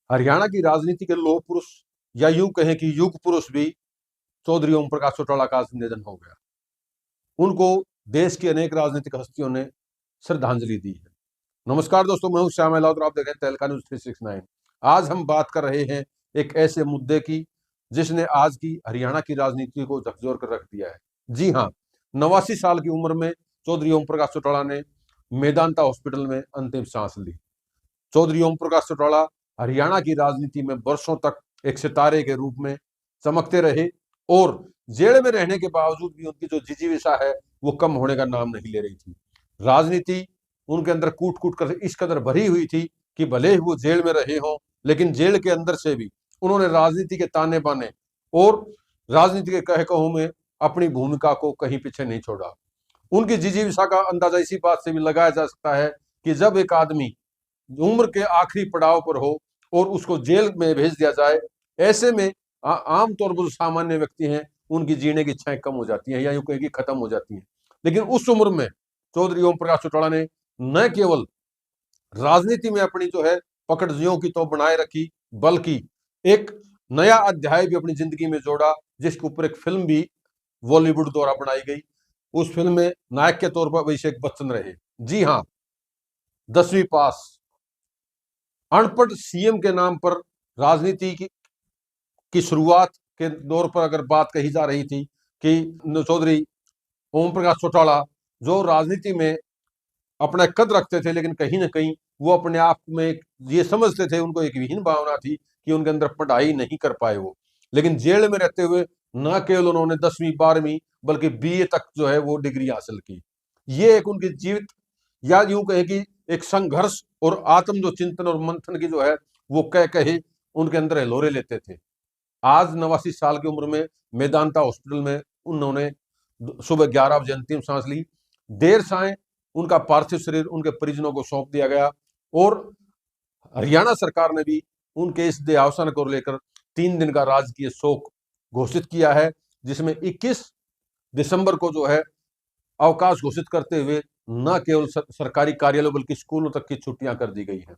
हरियाणा की राजनीति के लौह पुरुष या यूं कहें कि युग पुरुष भी चौधरी ओम प्रकाश चौटाला का आज निधन हो गया। उनको देश की अनेक राजनीतिक हस्तियों ने श्रद्धांजलि दी है। नमस्कार दोस्तों, मैं हूं श्याम अहलावत और आप देख रहे हैं तहलका न्यूज 369। आज हम बात कर रहे हैं एक ऐसे मुद्दे की जिसने आज की हरियाणा की राजनीति को झकझोर कर रख दिया है। जी हाँ, 89 साल की उम्र में चौधरी ओम प्रकाश चौटाला ने मेदांता हॉस्पिटल में अंतिम सांस ली। चौधरी ओम प्रकाश चौटाला हरियाणा की राजनीति में वर्षों तक एक सितारे के रूप में चमकते रहे और जेल में रहने के बावजूद भी उनकी जो जिजीविषा है वो कम होने का नाम नहीं ले रही थी। राजनीति उनके अंदर कूट कूट कर इस कदर भरी हुई थी कि भले ही वो जेल में रहे हों, लेकिन जेल के अंदर से भी उन्होंने राजनीति के ताने बाने और राजनीति के कह कहों में अपनी भूमिका को कहीं पीछे नहीं छोड़ा। उनकी जिजीविषा का अंदाजा इसी बात से भी लगाया जा सकता है कि जब एक आदमी उम्र के आखिरी पड़ाव पर हो और उसको जेल में भेज दिया जाए, ऐसे में आमतौर पर जो सामान्य व्यक्ति हैं उनकी जीने की इच्छाएं कम हो जाती हैं या यूं कहें कि खत्म हो जाती हैं। लेकिन उस उम्र में चौधरी ओम प्रकाश चौटाला ने न केवल राजनीति में अपनी जो है पकड़ ज्यों की तो बनाए रखी, बल्कि एक नया अध्याय भी अपनी जिंदगी में जोड़ा, जिसके ऊपर एक फिल्म भी बॉलीवुड द्वारा बनाई गई। उस फिल्म में नायक के तौर पर अभिषेक बच्चन रहे। जी हाँ, 10वीं पास अनपढ़ सीएम के नाम पर राजनीति की शुरुआत के दौर पर अगर बात कही जा रही थी कि चौधरी ओम प्रकाश चौटाला जो राजनीति में अपना कद रखते थे, लेकिन कहीं ना कहीं वो अपने आप में ये समझते थे, उनको एक विहीन भावना थी कि उनके अंदर पढ़ाई नहीं कर पाए वो। लेकिन जेल में रहते हुए न केवल उन्होंने 10वीं 12वीं बल्कि बीए तक जो है वो डिग्री हासिल की। ये एक उनकी जीवित या यूं कहे कि एक संघर्ष और आत्म जो चिंतन और मंथन की जो है वो कहे उनके अंदर हिलोरे लेते थे। आज 89 साल की उम्र में मेदांता हॉस्पिटल में उन्होंने सुबह 11 बजे अंतिम सांस ली। देर सायं उनका पार्थिव शरीर उनके परिजनों को सौंप दिया गया और हरियाणा सरकार ने भी उनके इस देहावसान को लेकर 3 दिन का राजकीय शोक घोषित किया है, जिसमें 21 दिसंबर को जो है अवकाश घोषित करते हुए न केवल सरकारी कार्यालयों बल्कि स्कूलों तक की छुट्टियां कर दी गई हैं।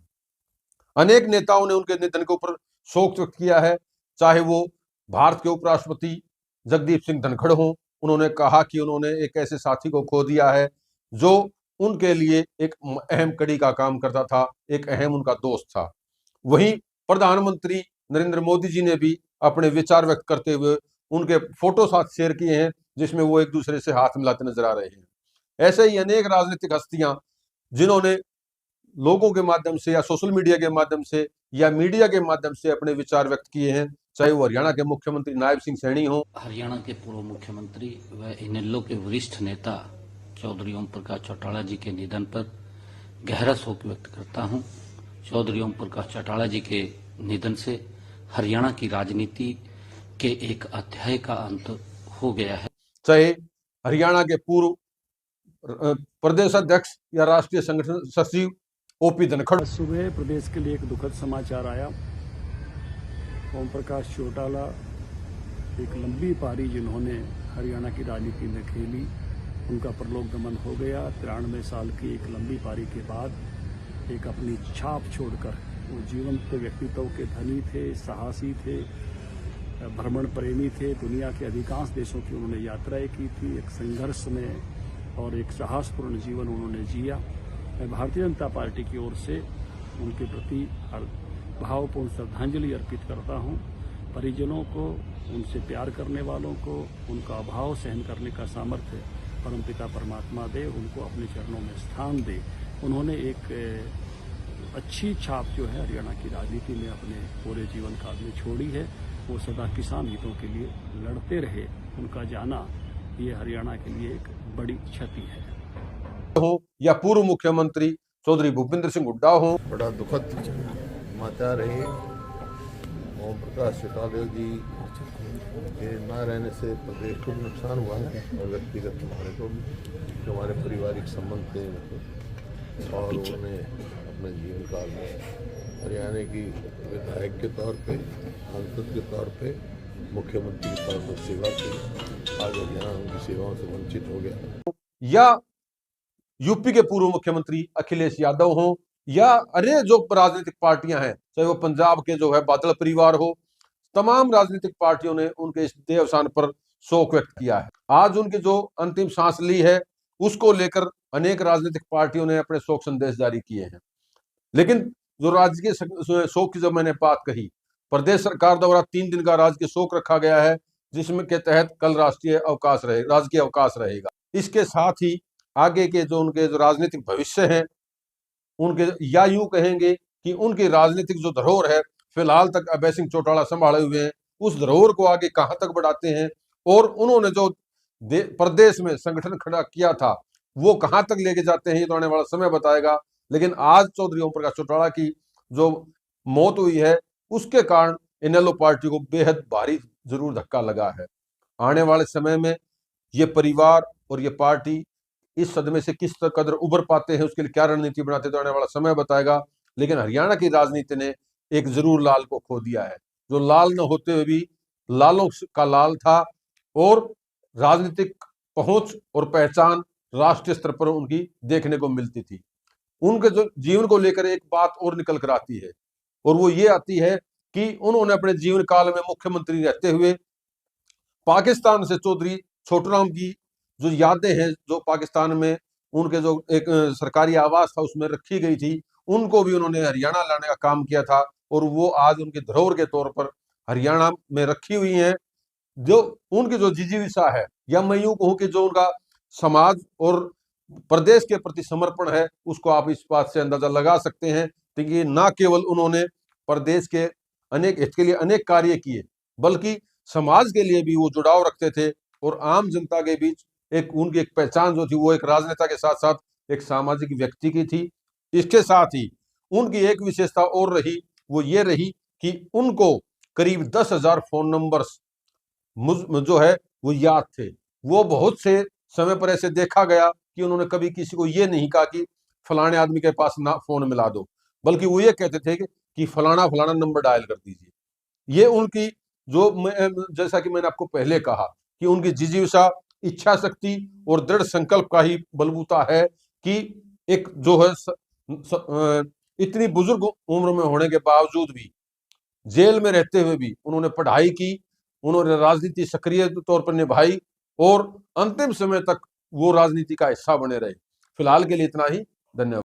अनेक नेताओं ने उनके निधन के ऊपर शोक व्यक्त किया है, चाहे वो भारत के उपराष्ट्रपति जगदीप सिंह धनखड़ हों। उन्होंने कहा कि उन्होंने एक ऐसे साथी को खो दिया है जो उनके लिए एक अहम कड़ी का काम करता था, एक अहम उनका दोस्त था। वहीं प्रधानमंत्री नरेंद्र मोदी जी ने भी अपने विचार व्यक्त करते हुए उनके फोटो साथ शेयर किए हैं, जिसमें वो एक दूसरे से हाथ मिलाते नजर आ रहे हैं। ऐसे ही अनेक राजनीतिक हस्तियां जिन्होंने लोगों के माध्यम से या सोशल मीडिया के माध्यम से या मीडिया के माध्यम से अपने विचार व्यक्त किए हैं, चाहे वो हरियाणा के मुख्यमंत्री नायब सिंह सैनी हो, हरियाणा के पूर्व मुख्यमंत्री व इनेलो के वरिष्ठ नेता चौधरी ओम प्रकाश चौटाला जी के निधन पर गहरा शोक व्यक्त करता हूं। चौधरी ओम प्रकाश चौटाला जी के निधन से हरियाणा की राजनीति के एक अध्याय का अंत हो गया है। चाहे हरियाणा के पूर्व प्रदेश अध्यक्ष या राष्ट्रीय संगठन सचिव ओपी धनखड़। सुबह प्रदेश के लिए एक दुखद समाचार आया। ओम प्रकाश चौटाला एक लंबी पारी जिन्होंने हरियाणा की राजनीति में खेली, उनका परलोक गमन हो गया। 93 साल की एक लंबी पारी के बाद एक अपनी छाप छोड़कर वो जीवंत व्यक्तित्व के धनी थे, साहसी थे, भ्रमण प्रेमी थे। दुनिया के अधिकांश देशों की उन्होंने यात्राएं की थी। एक संघर्ष में और एक साहसपूर्ण जीवन उन्होंने जिया। मैं भारतीय जनता पार्टी की ओर से उनके प्रति भावपूर्ण श्रद्धांजलि अर्पित करता हूं। परिजनों को, उनसे प्यार करने वालों को उनका अभाव सहन करने का सामर्थ्य परमपिता परमात्मा दे, उनको अपने चरणों में स्थान दे। उन्होंने एक अच्छी छाप जो है हरियाणा की राजनीति में अपने पूरे जीवन काल में छोड़ी है। वो सदा किसान हितों के लिए लड़ते रहे। उनका जाना ये हरियाणा के लिए एक बड़ी क्षति है। हो या पूर्व मुख्यमंत्री चौधरी भूपेंद्र सिंह हुड्डा हो, बड़ा दुखद समाचार है। ओम प्रकाश चौटाला जी के न रहने से प्रदेश को भी नुकसान हुआ है और व्यक्तिगत हमारे को भी, जो हमारे पारिवारिक संबंध थे और उन्होंने अपने जीवन काल में हरियाणा की विधायक के तौर पे, सांसद के तौर पे, मुख्यमंत्री के तौर पर सेवा की। आज हरियाणा उनकी सेवाओं से वंचित हो गया। या यूपी के पूर्व मुख्यमंत्री अखिलेश यादव हों या अन्य जो राजनीतिक पार्टियां हैं, चाहे वो पंजाब के जो है बादल परिवार हो, तमाम राजनीतिक पार्टियों ने उनके इस देहावसान पर शोक व्यक्त किया है। आज उनकी जो अंतिम सांस ली है उसको लेकर अनेक राजनीतिक पार्टियों ने अपने शोक संदेश जारी किए हैं। लेकिन जो राजकीय शोक की जब मैंने बात कही, प्रदेश सरकार द्वारा 3 दिन का राजकीय शोक रखा गया है, जिसमें के तहत कल राजकीय अवकाश रहेगा। इसके साथ ही आगे के जो उनके जो राजनीतिक भविष्य हैं, उनके या यूं कहेंगे कि उनकी राजनीतिक जो धरोहर है, फिलहाल तक अभय सिंह चौटाला संभाले हुए हैं, उस धरोहर को आगे कहां तक बढ़ाते हैं और उन्होंने जो प्रदेश में संगठन खड़ा किया था वो कहां तक लेके जाते हैं, ये तो आने वाला समय बताएगा। लेकिन आज चौधरी ओम प्रकाश चौटाला की जो मौत हुई है उसके कारण इनेलो पार्टी को बेहद भारी जरूर धक्का लगा है। आने वाले समय में ये परिवार और ये पार्टी इस सदमे से किस कदर उबर पाते हैं, उसके लिए क्या रणनीति बनाते, तो आने वाला समय बताएगा। लेकिन हरियाणा की राजनीति ने एक जरूर लाल को खो दिया है, जो लाल न होते हुए भी लालों का लाल था और राजनीतिक पहुंच और पहचान राष्ट्रीय स्तर पर उनकी देखने को मिलती थी। उनके जो जीवन को लेकर एक बात और निकल कर आती है और वो ये आती है कि उन्होंने अपने जीवन काल में मुख्यमंत्री रहते हुए पाकिस्तान से चौधरी छोटूराम की जो यादें हैं, जो पाकिस्तान में उनके जो एक सरकारी आवास था उसमें रखी गई थी, उनको भी उन्होंने हरियाणा लाने का काम किया था और वो आज उनकी धरोहर के तौर पर हरियाणा में रखी हुई हैं। जो उनकी जो जिजीविषा है, या मैं यूं कहूं कि जो उनका समाज और प्रदेश के प्रति समर्पण है, उसको आप इस बात से अंदाजा लगा सकते हैं कि ना केवल उन्होंने प्रदेश के अनेक हित के लिए अनेक कार्य किए, बल्कि समाज के लिए भी वो जुड़ाव रखते थे और आम जनता के बीच एक उनकी एक पहचान जो थी वो एक राजनेता के साथ साथ एक सामाजिक व्यक्ति की थी। इसके साथ ही उनकी एक विशेषता और रही, वो ये रही कि उनको करीब 10,000 फोन नंबर्स जो है वो याद थे। वो बहुत से समय पर ऐसे देखा गया कि उन्होंने कभी किसी को ये नहीं कहा कि फलाने आदमी के पास ना फोन मिला दो, बल्कि वो ये कहते थे कि फलाना फलाना नंबर डायल कर दीजिए। ये उनकी जो जैसा कि मैंने आपको पहले कहा कि उनकी जिजीविषा, इच्छा शक्ति और दृढ़ संकल्प का ही बलबूता है कि एक जो है इतनी बुजुर्ग उम्र में होने के बावजूद भी, जेल में रहते हुए भी उन्होंने पढ़ाई की, उन्होंने राजनीति सक्रिय तौर पर निभाई और अंतिम समय तक वो राजनीति का हिस्सा बने रहे। फिलहाल के लिए इतना ही। धन्यवाद।